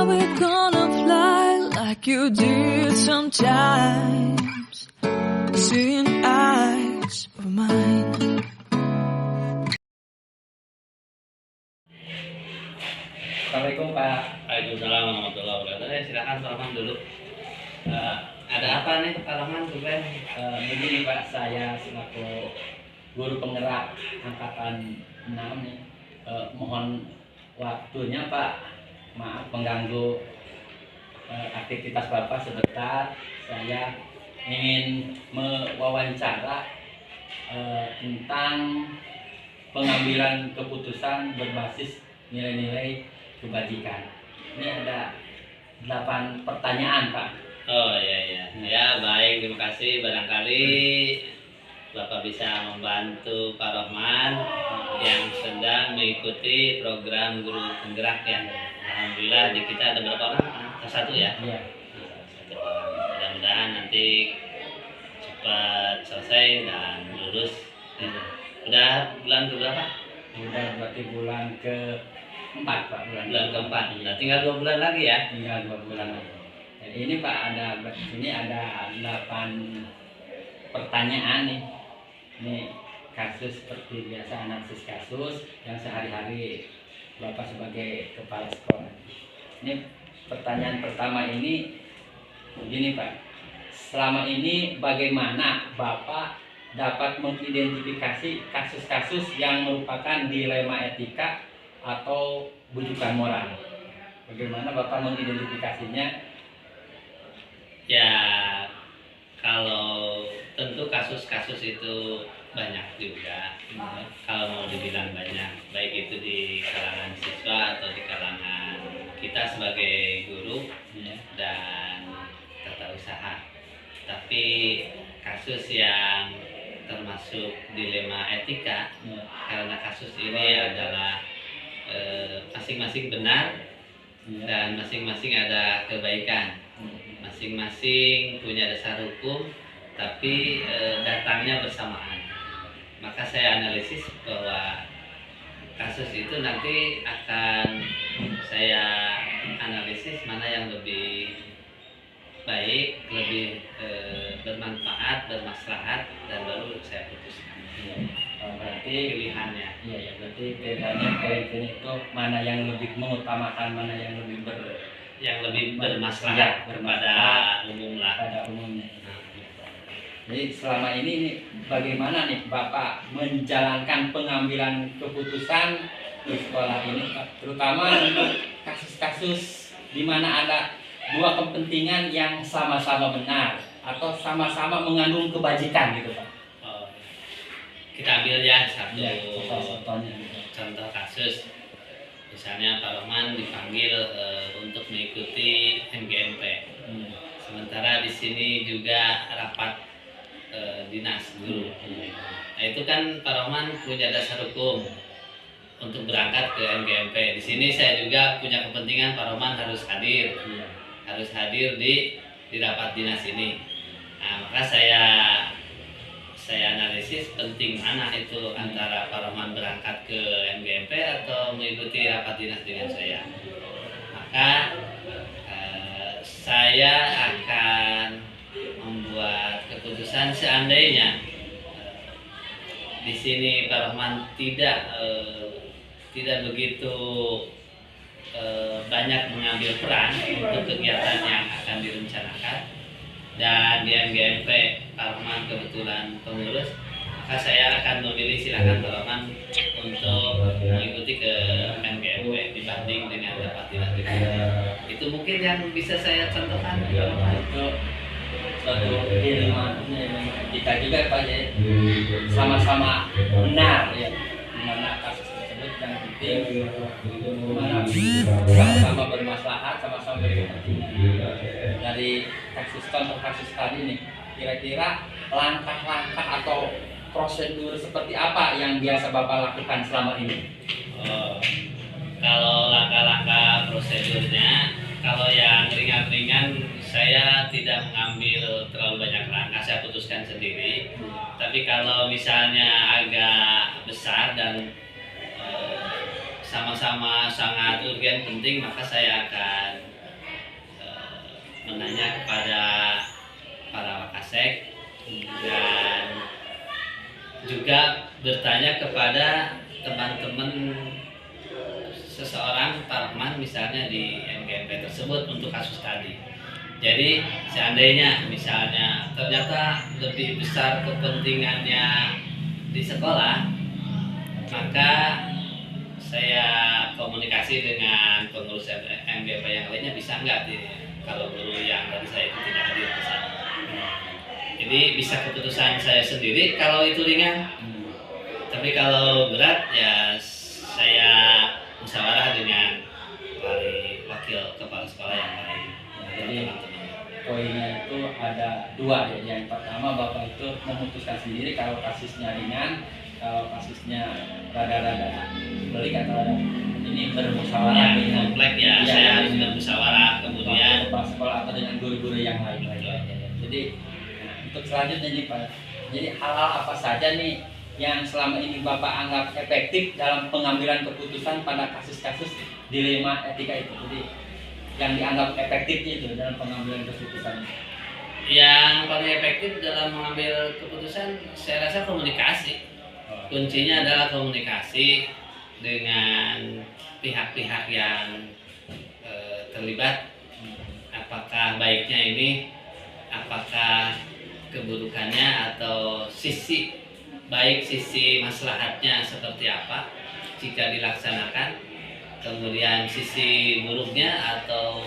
are we gonna fly like you did sometimes? Seeing eyes of mine. Assalamualaikum Pak. Waalaikumsalam warahmatullahi wabarakatuh. Silakan Pak Rahman dulu. Ada apa nih Pak Rahman? Begini Pak, saya selaku guru penggerak angkatan 6 nih, mohon waktunya Pak. Maaf mengganggu aktivitas Bapak sebentar. Saya ingin mewawancara tentang pengambilan keputusan berbasis nilai-nilai kebajikan. Ini ada 8 pertanyaan Pak. Oh iya. Ya baik, terima kasih. Barangkali Bapak bisa membantu Pak Rahman yang sedang mengikuti program guru penggerak ya. Alhamdulillah di kita ada berapa orang? Satu ya? Iya. Satu orang. Mudah-mudahan nanti cepat selesai dan lulus. Udah bulan berapa? Udah berarti bulan ke-4 Pak. Bulan keempat. Nah, tinggal 2 bulan lagi ya? Tinggal 2 bulan lagi. Jadi ini Pak, ini ada 8 pertanyaan nih. Ini kasus seperti biasa, analisis kasus yang sehari-hari Bapak sebagai kepala sekolah. Ini pertanyaan pertama ini begini Pak. Selama ini bagaimana Bapak dapat mengidentifikasi kasus-kasus yang merupakan dilema etika atau bujukan moral? Bagaimana Bapak mengidentifikasinya? Ya, kalau tentu kasus-kasus itu banyak juga. Kalau mau dibilang banyak, baik itu di kalangan siswa atau di kalangan kita sebagai guru dan tata usaha. Tapi kasus yang termasuk dilema etika, karena kasus ini adalah masing-masing benar dan masing-masing ada kebaikan, masing-masing punya dasar hukum, tapi datangnya bersamaan. Maka saya analisis bahwa kasus itu nanti akan saya analisis mana yang lebih baik, lebih bermanfaat, bermaslahat, dan baru saya putuskan. Berarti pilihannya. Iya, berarti pilihannya itu mana yang lebih mengutamakan, mana yang lebih bermaslahat kepada umum lah. Pada umumnya. Jadi selama ini nih, bagaimana nih Bapak menjalankan pengambilan keputusan di sekolah ini, Pak? Terutama untuk kasus-kasus di mana ada 2 kepentingan yang sama-sama benar atau sama-sama mengandung kebajikan gitu Pak. Kita ambil ya satu contoh kasus. Misalnya Pak Rahman dipanggil untuk mengikuti MGMP. Sementara di sini juga rapat dinas guru. Nah itu kan Pak Rahman punya dasar hukum untuk berangkat ke MGMP. Di sini saya juga punya kepentingan Pak Rahman harus hadir di rapat dinas ini. Nah maka saya analisis penting mana itu antara Pak Rahman berangkat ke MGMP atau mengikuti rapat dinas dengan saya. Maka saya akan membuat keputusan seandainya di sini Pak Rahman tidak begitu banyak mengambil peran untuk kegiatan yang akan direncanakan, dan di MGMP Pak Rahman kebetulan pengurus, maka saya akan memilih silakan Pak Rahman untuk mengikuti ke MGMP dibanding dengan rapat dinas. Itu mungkin yang bisa saya contohkan. Itu suatu dilema kita juga Pak, ya, sama-sama benar ya, dimana kasus tersebut yang penting dimana sama-sama bermaslahat, sama-sama berkepentingan. Dari contoh kasus tadi nih, kira-kira langkah-langkah atau prosedur seperti apa yang biasa Bapak lakukan selama ini? Kalau langkah-langkah prosedurnya, kalau yang ringan-ringan saya tidak mengambil terlalu banyak langkah, saya putuskan sendiri. Tapi kalau misalnya agak besar dan sama-sama sangat urgen penting, maka saya akan menanya kepada para wakasek dan juga bertanya kepada teman-teman seseorang Tarman misalnya di MGMP tersebut untuk kasus tadi. Jadi seandainya misalnya ternyata lebih besar kepentingannya di sekolah, maka saya komunikasi dengan pengurus MGMP yang lainnya, bisa nggak kalau guru yang dari saya itu tidak hadir ke sana. Jadi bisa keputusan saya sendiri kalau itu ringan. Tapi kalau berat ya saya musyawarah dengan wakil kepala sekolah yang lain. Jadi poinnya itu ada dua ya. Yang pertama Bapak itu memutuskan sendiri kalau kasusnya ringan, kalau kasusnya rada-rada belik atau ada ini bermusyawarah dengan komplek ya, saya harus bermusyawarah kemudian kepala sekolah atau dengan guru-guru yang lain. Jadi untuk selanjutnya nih Pak, jadi hal-hal apa saja nih yang selama ini Bapak anggap efektif dalam pengambilan keputusan pada kasus-kasus dilema etika itu? Jadi yang dianggap efektifnya itu dalam pengambilan keputusan. Yang paling efektif dalam mengambil keputusan saya rasa komunikasi. Kuncinya adalah komunikasi dengan pihak-pihak yang terlibat. Apakah baiknya ini, apakah keburukannya, atau sisi baik sisi maslahatnya seperti apa jika dilaksanakan, kemudian sisi buruknya atau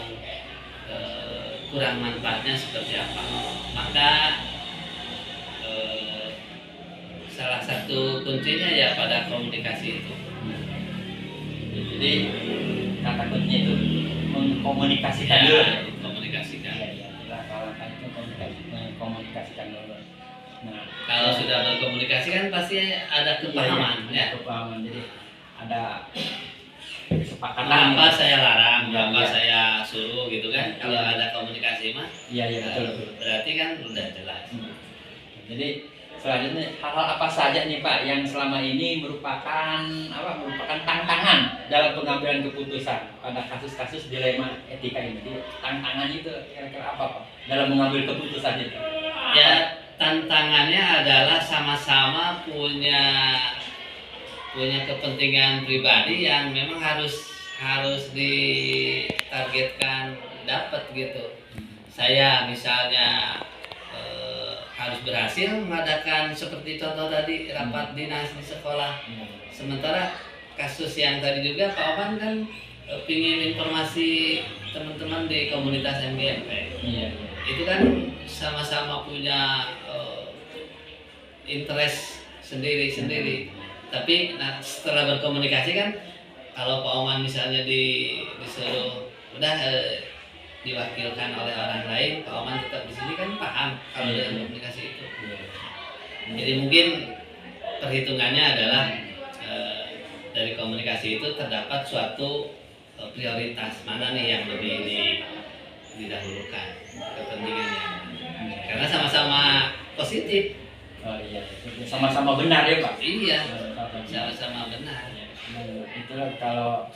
kurang manfaatnya seperti apa. Maka salah satu kuncinya ya pada komunikasi itu. Jadi kata kuncinya itu mengkomunikasikan dulu. Komunikasikan. Kalau itu komunikasikan dulu. Nah, kalau sudah berkomunikasi kan pasti ada kepahaman, kepahaman. Jadi ada kesepakatan. Apa saya larang, apa saya suruh gitu kan. Kalau ada komunikasi mah. Iya betul. Berarti kan udah jelas. Jadi selanjutnya hal-hal apa saja nih Pak yang selama ini merupakan tantangan dalam pengambilan keputusan pada kasus-kasus dilema etika ini? Jadi tantangan itu kira-kira apa Pak dalam mengambil keputusan itu? Ya, tantangannya adalah sama-sama punya kepentingan pribadi yang memang harus ditargetkan dapat gitu. Saya misalnya harus berhasil mengadakan seperti contoh tadi rapat dinas di sekolah. Sementara kasus yang tadi juga Pak Oman kan pingin informasi teman-teman di komunitas MGMP. Itu kan sama-sama punya interest sendiri-sendiri. Tapi setelah berkomunikasi kan, kalau Pak Oman misalnya disuruh udah diwakilkan oleh orang lain, Pak Oman tetap di sini kan paham kalau dengan komunikasi itu. Jadi mungkin perhitungannya adalah dari komunikasi itu terdapat suatu prioritas mana nih yang lebih didahulukan kepentingannya. Karena sama-sama positif. Oh iya, sama-sama benar ya Pak. Iya, sama-sama benar. Itulah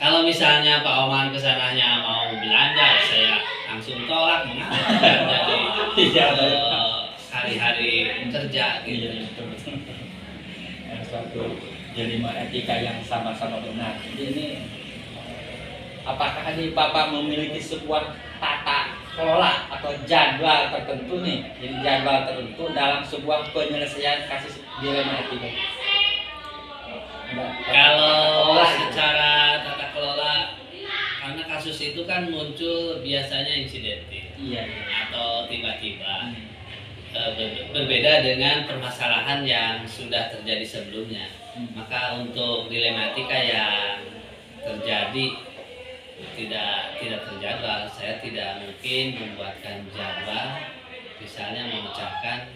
kalau misalnya Pak Oman kesananya mau belanja, saya langsung tolak mengapa jadi hari-hari kerja gitu. Suatu dilema etika yang sama-sama benar. Jadi ini apakah ini Bapak memiliki sebuah tata kelola atau jadwal tertentu nih? Jadi jadwal tertentu dalam sebuah penyelesaian kasus dilema etika. Kalau secara tata kelola, karena kasus itu kan muncul biasanya insidentil atau tiba-tiba, berbeda dengan permasalahan yang sudah terjadi sebelumnya. Maka untuk dilematika yang terjadi tidak terjadwal, saya tidak mungkin membuatkan jadwal misalnya memecahkan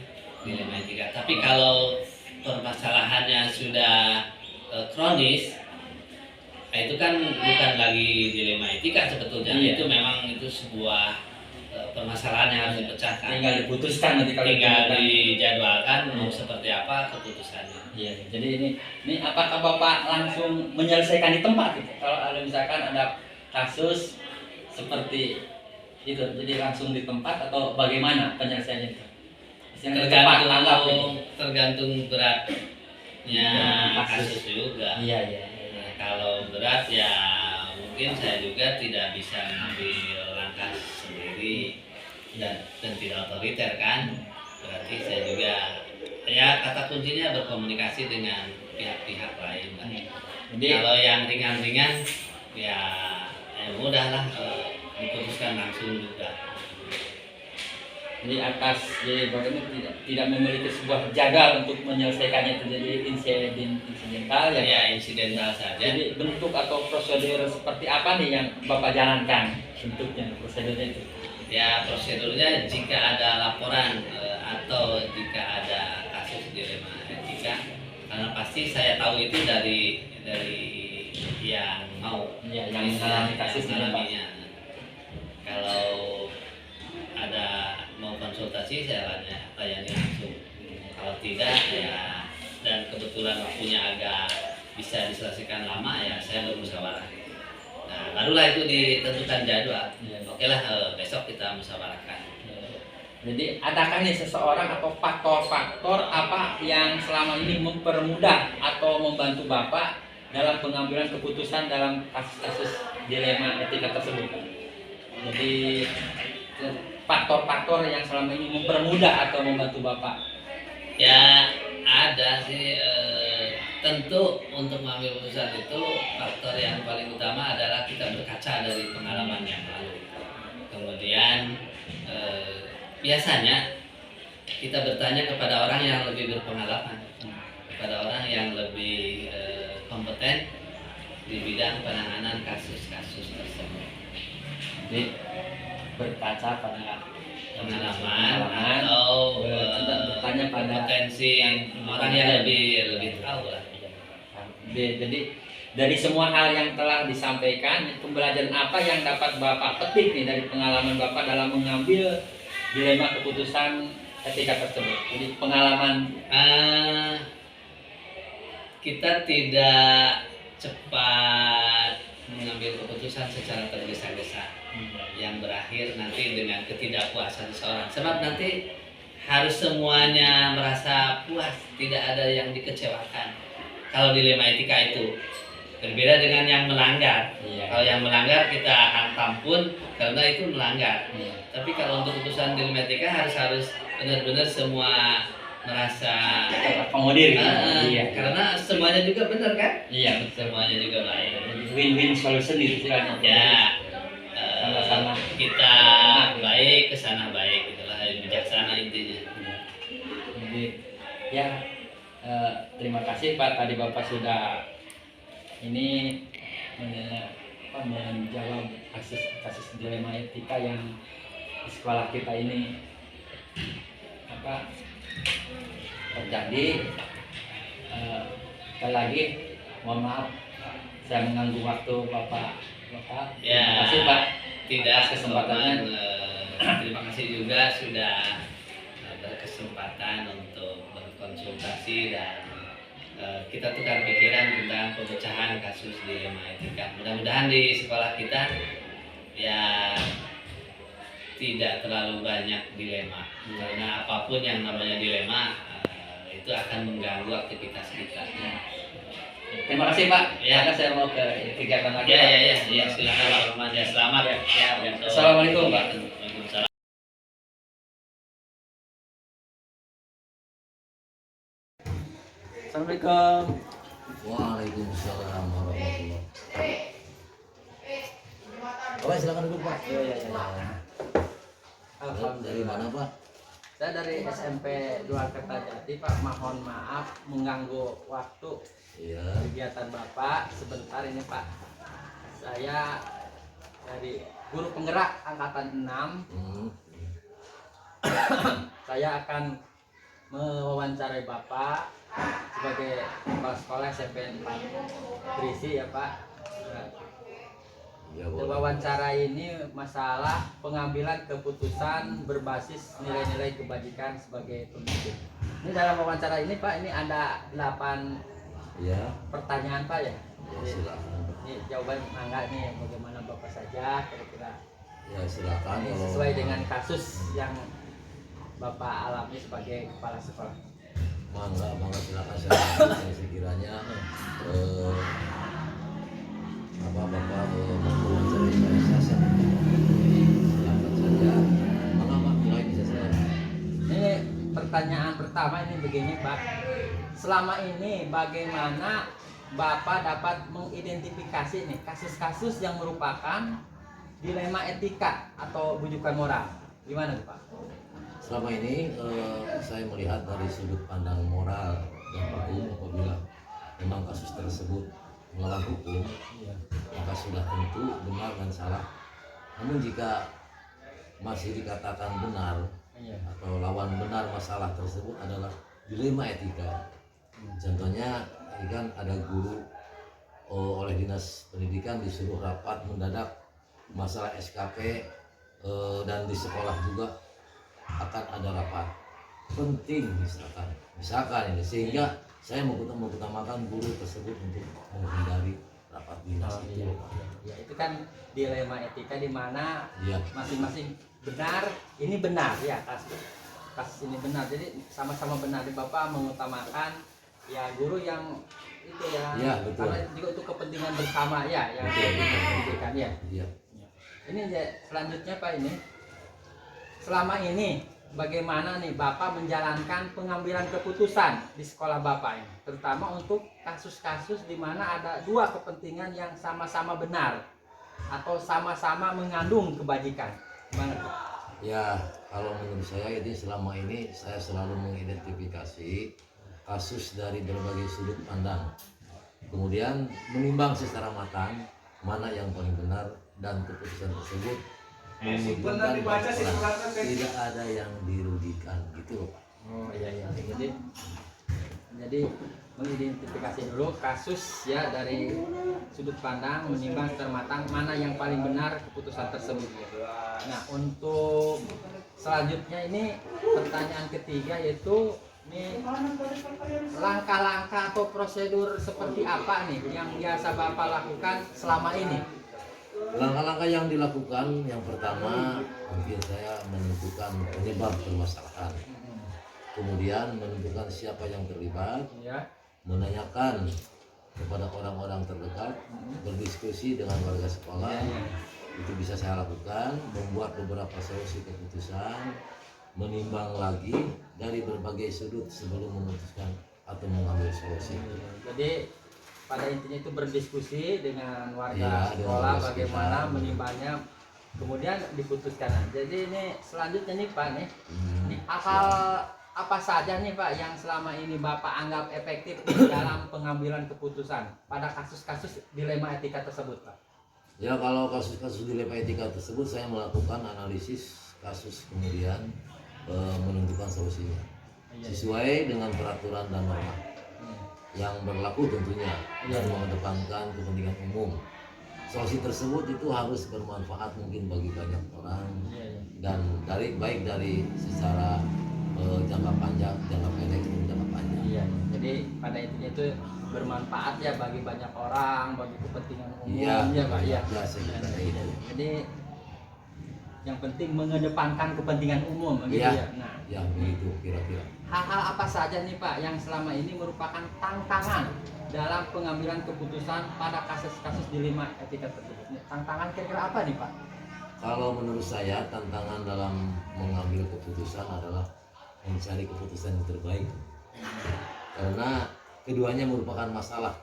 dilematika. Tapi kalau permasalahannya sudah kronis, itu kan bukan lagi dilema etika sebetulnya. Itu memang itu sebuah permasalahan yang harus dipecahkan. Tinggal diputuskan nanti kalau tinggal dijadwalkan mau seperti apa keputusannya. Jadi ini apakah Bapak langsung menyelesaikan di tempat gitu? Kalau ada misalkan ada kasus seperti Itu jadi langsung di tempat atau bagaimana penyelesaiannya itu? Yang cepat tanggap ini. Tergantung beratnya kasus juga. Iya, iya. Nah, kalau berat ya mungkin saya juga tidak bisa mengambil langkah sendiri dan tidak otoriter kan. Berarti saya juga ya kata kuncinya berkomunikasi dengan pihak-pihak lain. Jadi kalau yang ringan-ringan ya mudahlah diputuskan langsung juga. Jadi atas jadi ini tidak memiliki sebuah jagal untuk menyelesaikannya terjadi insidental ya. Ya insidental saja. Jadi bentuk atau prosedur seperti apa nih yang Bapak jalankan bentuknya prosedurnya itu? Ya prosedurnya jika ada laporan atau jika ada kasus dilema etika, karena pasti saya tahu itu dari yang mau ya, yang mengalami kasus mengalaminya. Kalau ada mau konsultasi saya layani langsung. Kalau tidak ya dan kebetulan waktunya agak bisa diselesaikan lama ya saya bermusyawarah. Nah barulah itu ditentukan jadwal. Oke lah besok kita musyawarahkan. Jadi adakah nih seseorang atau faktor-faktor apa yang selama ini mempermudah atau membantu Bapak dalam pengambilan keputusan dalam kasus-kasus dilema etika tersebut? Jadi faktor-faktor yang selama ini mempermudah atau membantu Bapak? Ya ada sih tentu untuk mengambil keputusan itu faktor yang paling utama adalah kita berkaca dari pengalaman yang lalu. Kemudian biasanya kita bertanya kepada orang yang lebih berpengalaman, kepada orang yang lebih kompeten di bidang penanganan kasus-kasus tersebut. Jadi berkaca pada pengalaman atau bertanya pada potensi orang yang lebih tahu lah. Jadi dari semua hal yang telah disampaikan, pembelajaran apa yang dapat Bapak petik nih dari pengalaman Bapak dalam mengambil dilema keputusan etika tersebut? Jadi pengalaman kita tidak cepat mengambil keputusan secara tergesa-gesa yang berakhir nanti dengan ketidakpuasan seseorang. Sebab nanti harus semuanya merasa puas, tidak ada yang dikecewakan. Kalau dilema etika itu berbeda dengan yang melanggar. Kalau yang melanggar kita hantam pun karena itu melanggar. Tapi kalau untuk keputusan dilema etika harus benar-benar semua merasa akomodir. Karena semuanya juga benar kan? Iya, semuanya juga baik. Win-win solution istilahnya. Ya. Sama-sama kita baik kesana baik, itulah bijaksana intinya. Jadi ya terima kasih Pak, tadi Bapak sudah ini menjawab kasus dilema etika yang di sekolah kita ini terjadi. Sekali lagi mohon maaf saya mengganggu waktu Bapak. Ya, terima kasih Pak. Tidak kesempatannya. Terima kasih juga sudah berkesempatan untuk berkonsultasi dan kita tukar pikiran tentang pemecahan kasus dilema etika. Mudah-mudahan di sekolah kita ya tidak terlalu banyak dilema, karena apapun yang namanya dilema itu akan mengganggu aktivitas kita. Terima kasih Pak. Ya, saya mau ke kegiatan lagi. Ya, silakan Pak Roman. Ya, selamat. Ya. Assalamualaikum Pak. Waalaikumsalam. Assalamualaikum. Waalaikumsalam warahmatullahi wabarakatuh. Oh, silakan duduk Pak. Ya. Alhamdulillah. Dari mana Pak? Saya dari SMP 2 Kertajati Pak. Mohon maaf mengganggu waktu kegiatan Bapak sebentar ini Pak. Saya dari guru penggerak angkatan 6. Saya akan mewawancarai Bapak sebagai kepala sekolah SMP 4 Trisi ya Pak. Wawancara ini masalah pengambilan keputusan berbasis nilai-nilai kebajikan sebagai pemimpin. Ini dalam wawancara ini Pak, ini ada 8 pertanyaan Pak ya. Silakan. Ini jawaban mangga nih, bagaimana Bapak saja kira-kira Ya silakan Ini kalau sesuai dengan kasus yang Bapak alami sebagai kepala sekolah. mangga silakan saya sekiranya bapak mempunyai saya silakan saja mangga mulai bisa saya. Ini pertanyaan pertama ini begini Pak. Selama ini bagaimana Bapak dapat mengidentifikasi nih kasus-kasus yang merupakan dilema etika atau bujukan moral? Gimana Pak? Selama ini saya melihat dari sudut pandang moral dan hukum apabila memang kasus tersebut melawan hukum, maka sudah tentu benar dan salah. Namun jika masih dikatakan benar atau lawan benar masalah tersebut adalah dilema etika. Contohnya ini kan ada guru oleh dinas pendidikan disuruh rapat mendadak masalah SKP dan di sekolah juga akan ada rapat penting misalkan ini, sehingga saya mengutamakan guru tersebut untuk menghindari rapat dinas itu. Ya, itu kan dilema etika di mana Iya. masing-masing benar, ini benar ya kasus ini benar, jadi sama-sama benar. Jadi Bapak mengutamakan ya guru yang itu ya, Iya, betul. karena juga itu kepentingan bersama ya yang pendidikan ya. Iya. Ini ya, selanjutnya Pak, ini selama ini bagaimana nih Bapak menjalankan pengambilan keputusan di sekolah Bapak ini, terutama untuk kasus-kasus di mana ada dua kepentingan yang sama-sama benar atau sama-sama mengandung kebajikan. Gimana Pak? Ya, kalau menurut saya ini selama ini saya selalu mengidentifikasi kasus dari berbagai sudut pandang, kemudian menimbang secara matang mana yang paling benar dan keputusan tersebut menguntungkan banyak orang, tidak ada yang dirugikan gitu loh Pak. Oh iya. Jadi mengidentifikasi dulu kasus ya dari sudut pandang, menimbang secara matang mana yang paling benar keputusan tersebut. Nah, untuk selanjutnya ini pertanyaan ketiga, yaitu ini langkah-langkah atau prosedur seperti apa nih yang biasa Bapak lakukan selama ini? Langkah-langkah yang dilakukan, yang pertama mungkin saya menentukan penyebab permasalahan, kemudian menentukan siapa yang terlibat, Ya. menanyakan kepada orang-orang terdekat, berdiskusi dengan warga sekolah. Ya. Itu bisa saya lakukan, membuat beberapa solusi keputusan, menimbang lagi dari berbagai sudut sebelum memutuskan atau mengambil solusi. Jadi pada intinya itu berdiskusi dengan warga Iya, dengan sekolah warga bagaimana sekitar. menimbangnya, kemudian diputuskan. Jadi ini selanjutnya nih Pak nih, ini hal apa saja nih Pak yang selama ini Bapak anggap efektif dalam pengambilan keputusan pada kasus-kasus dilema etika tersebut Pak? Ya, kalau kasus-kasus dilema etika tersebut saya melakukan analisis kasus, kemudian menentukan solusinya sesuai dengan peraturan dan norma yang berlaku tentunya, dan mengedepankan kepentingan umum. Solusi tersebut itu harus bermanfaat mungkin bagi banyak orang, dan baik dari secara jangka panjang, jangka pendek, dan jangka panjang. Iya, jadi pada intinya itu bermanfaat ya bagi banyak orang, bagi kepentingan umum ya Pak ya. Jadi yang penting mengedepankan kepentingan umum begitu ya. Nah, ya begitu kira-kira. hal-hal apa saja nih Pak yang selama ini merupakan tantangan dalam pengambilan keputusan pada kasus-kasus dilema etika tersebut? Tantangan kira-kira apa nih Pak? Kalau menurut saya tantangan dalam mengambil keputusan adalah mencari keputusan yang terbaik, karena keduanya merupakan masalah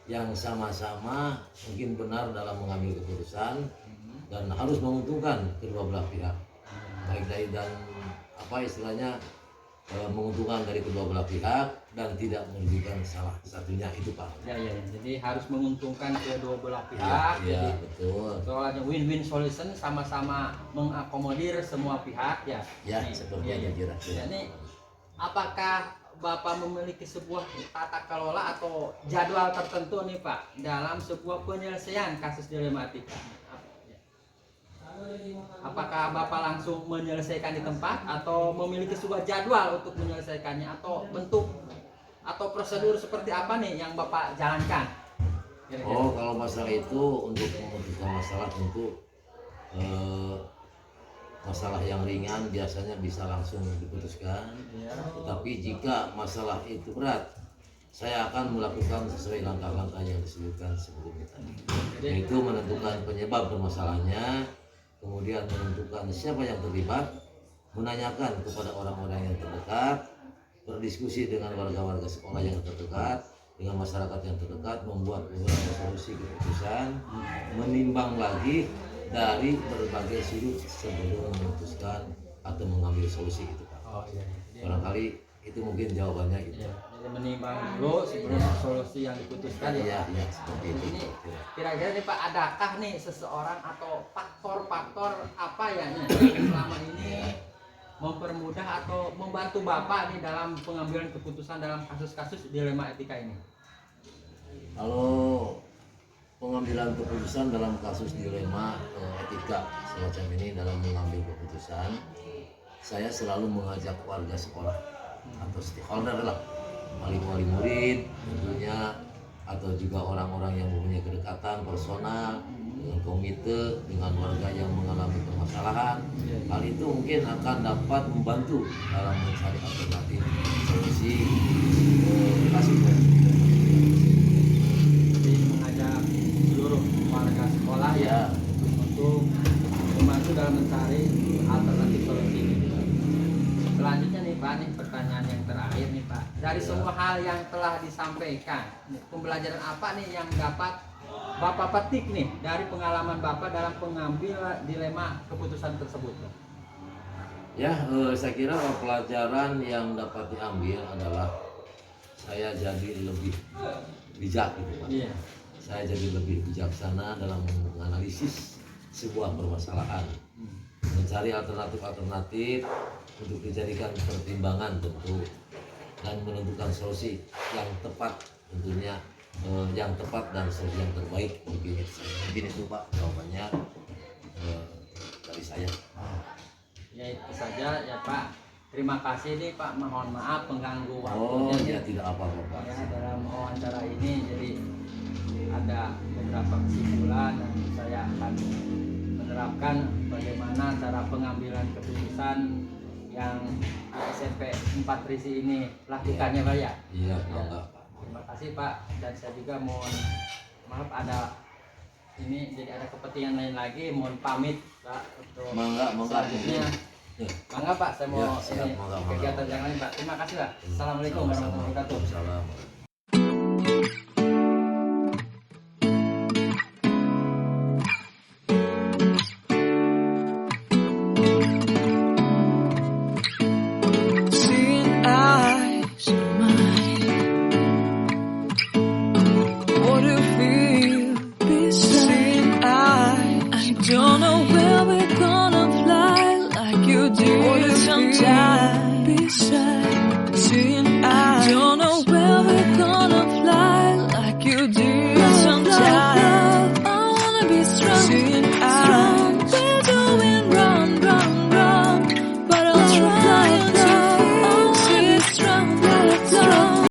yang sama-sama mungkin benar dalam mengambil keputusan dan harus menguntungkan kedua belah pihak, baik dari dan apa istilahnya menguntungkan dari kedua belah pihak dan tidak merugikan salah satunya, itu Pak. Ya. Jadi harus menguntungkan kedua belah pihak. Ya, Jadi betul. soalnya win-win solution, sama-sama mengakomodir semua pihak ya. Ya, Nih, seperti iya. itu kira-kira. Jadi apakah Bapak memiliki sebuah tata kelola atau jadwal tertentu nih Pak dalam sebuah penyelesaian kasus dilematika? Apakah Bapak langsung menyelesaikan di tempat atau memiliki sebuah jadwal untuk menyelesaikannya, atau bentuk atau prosedur seperti apa nih yang Bapak jalankan? Kira-kira. Oh, kalau masalah itu untuk memutuskan masalah tentu masalah yang ringan biasanya bisa langsung diputuskan. Tetapi jika masalah itu berat, saya akan melakukan sesuai langkah-langkah yang disebutkan sebelumnya tadi, yaitu menentukan penyebab permasalahannya, kemudian menentukan siapa yang terlibat, menanyakan kepada orang-orang yang terdekat, berdiskusi dengan warga-warga sekolah yang terdekat, dengan masyarakat yang terdekat, membuat beberapa solusi keputusan, menimbang lagi dari berbagai sudut sebelum memutuskan atau mengambil solusi itu, Pak. Barangkali itu mungkin jawabannya gitu. Jadi menimbang dulu sebelum solusi yang diputuskan ya. Iya, seperti itu. Ini kira-kira nih Pak, adakah nih seseorang atau faktor-faktor apa ya yang selama ini mempermudah atau membantu Bapak nih dalam pengambilan keputusan dalam kasus-kasus dilema etika ini? Kalau pengambilan keputusan dalam kasus dilema etika semacam ini dalam mengambil keputusan, saya selalu mengajak warga sekolah atau stakeholder lah, wali murid tentunya, atau juga orang-orang yang mempunyai kedekatan personal dengan komite, dengan warga yang mengalami permasalahan. Hal itu mungkin akan dapat membantu dalam mencari alternatif solusi kasus. Jadi mengajak seluruh warga sekolah ya untuk membantu dalam mencari alternatif solusi ini. Selanjutnya nih Pak, nih pertanyaan yang terakhir nih Pak, dari semua hal yang telah disampaikan, pembelajaran apa nih yang dapat Bapak petik nih dari pengalaman Bapak dalam pengambil dilema keputusan tersebut? Ya, saya kira pelajaran yang dapat diambil adalah saya jadi lebih bijak gitu Pak. Iya. Saya jadi lebih bijaksana dalam menganalisis sebuah permasalahan, mencari alternatif untuk dijadikan pertimbangan tentu, dan menentukan solusi yang tepat tentunya, yang tepat dan solusi yang terbaik mungkin itu Pak jawabannya dari saya. Ya itu saja ya Pak. Terima kasih nih Pak, mohon maaf pengganggu Oh waktunya. ya, tidak apa-apa Pak. Ya, dalam wawancara ini jadi ada beberapa kesimpulan dan saya akan menerapkan bagaimana cara pengambilan keputusan yang SMP 4 Risi ini lakukannya Pak ya. Iya, enggak Pak. Terima kasih Pak, dan saya juga mohon maaf ada ini jadi ada kepentingan lain lagi, mohon pamit Pak untuk Mangga. selanjutnya. Mangga Pak, saya mau siap, ini mangga. kegiatan yang lain Pak. Terima kasih Pak. Assalamualaikum warahmatullahi wabarakatuh. Assalamualaikum. Seeing eyes of mine, what do you feel beside? Seeing I don't know where we're gonna fly like you did sometimes. Beside